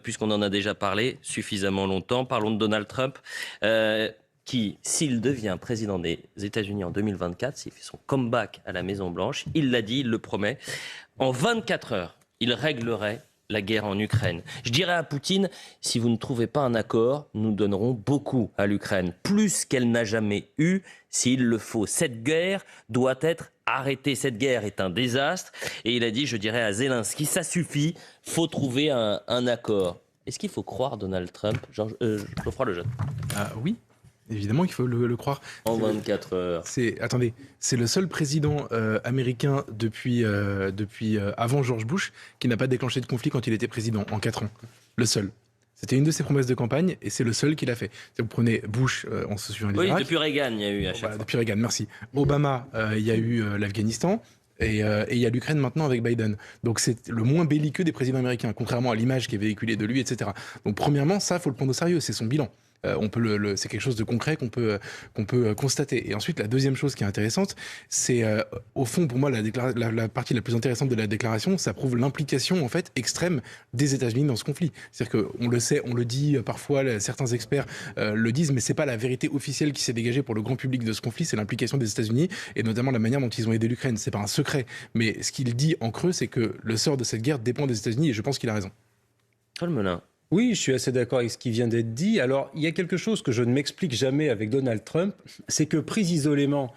puisqu'on en a déjà parlé suffisamment longtemps. Parlons de Donald Trump, qui, s'il devient président des États-Unis en 2024, s'il fait son comeback à la Maison-Blanche, il l'a dit, il le promet, en 24 heures, il réglerait la guerre en Ukraine. Je dirais à Poutine, si vous ne trouvez pas un accord, nous donnerons beaucoup à l'Ukraine, plus qu'elle n'a jamais eu, s'il le faut. Cette guerre doit être arrêtée. Cette guerre est un désastre. Et il a dit, je dirais à Zelensky, ça suffit, faut trouver un accord. Est-ce qu'il faut croire Donald Trump, Geoffroy Lejeune? Ah oui, évidemment qu'il faut le croire. En 24 heures. Attendez, c'est le seul président américain depuis avant George Bush qui n'a pas déclenché de conflit quand il était président, en 4 ans. Le seul. C'était une de ses promesses de campagne et c'est le seul qui l'a fait. Vous prenez Bush, on se souvient de l'Irak. Oui, depuis Reagan, il y a eu à chaque fois. Depuis Reagan, merci. Obama, il y a eu l'Afghanistan. Et il y a l'Ukraine maintenant avec Biden. Donc c'est le moins belliqueux des présidents américains, contrairement à l'image qui est véhiculée de lui, etc. Donc premièrement, ça, faut le prendre au sérieux, c'est son bilan. C'est quelque chose de concret qu'on peut constater. Et ensuite, la deuxième chose qui est intéressante, c'est au fond, pour moi, la partie la plus intéressante de la déclaration, ça prouve l'implication en fait extrême des États-Unis dans ce conflit. C'est-à-dire qu'on le sait, on le dit parfois, certains experts le disent, mais c'est pas la vérité officielle qui s'est dégagée pour le grand public de ce conflit, c'est l'implication des États-Unis et notamment la manière dont ils ont aidé l'Ukraine. C'est pas un secret, mais ce qu'il dit en creux, c'est que le sort de cette guerre dépend des États-Unis et je pense qu'il a raison. Paul Melun. Oui, je suis assez d'accord avec ce qui vient d'être dit. Alors, il y a quelque chose que je ne m'explique jamais avec Donald Trump, c'est que pris isolément,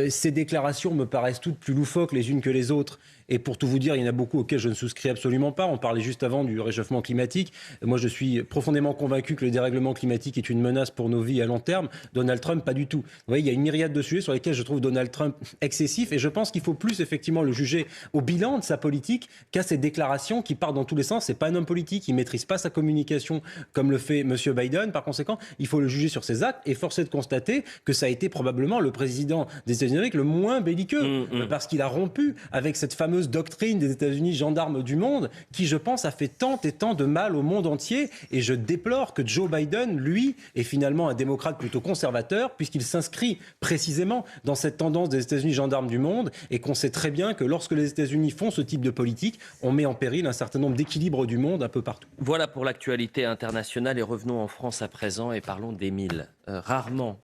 ces déclarations me paraissent toutes plus loufoques les unes que les autres. Et pour tout vous dire, il y en a beaucoup auxquels je ne souscris absolument pas. On parlait juste avant du réchauffement climatique. Moi, je suis profondément convaincu que le dérèglement climatique est une menace pour nos vies à long terme. Donald Trump, pas du tout. Vous voyez, il y a une myriade de sujets sur lesquels je trouve Donald Trump excessif. Et je pense qu'il faut plus effectivement le juger au bilan de sa politique qu'à ses déclarations qui partent dans tous les sens. C'est pas un homme politique, il maîtrise pas sa communication comme le fait M. Biden. Par conséquent, il faut le juger sur ses actes. Et force est de constater que ça a été probablement le président des États-Unis le moins belliqueux. Parce qu'il a rompu avec cette fameuse doctrine des États-Unis gendarmes du monde qui, je pense, a fait tant et tant de mal au monde entier. Et je déplore que Joe Biden, lui, est finalement un démocrate plutôt conservateur puisqu'il s'inscrit précisément dans cette tendance des États-Unis gendarmes du monde et qu'on sait très bien que lorsque les États-Unis font ce type de politique, on met en péril un certain nombre d'équilibres du monde un peu partout. Voilà pour l'actualité internationale et revenons en France à présent et parlons d'Émile. Rarement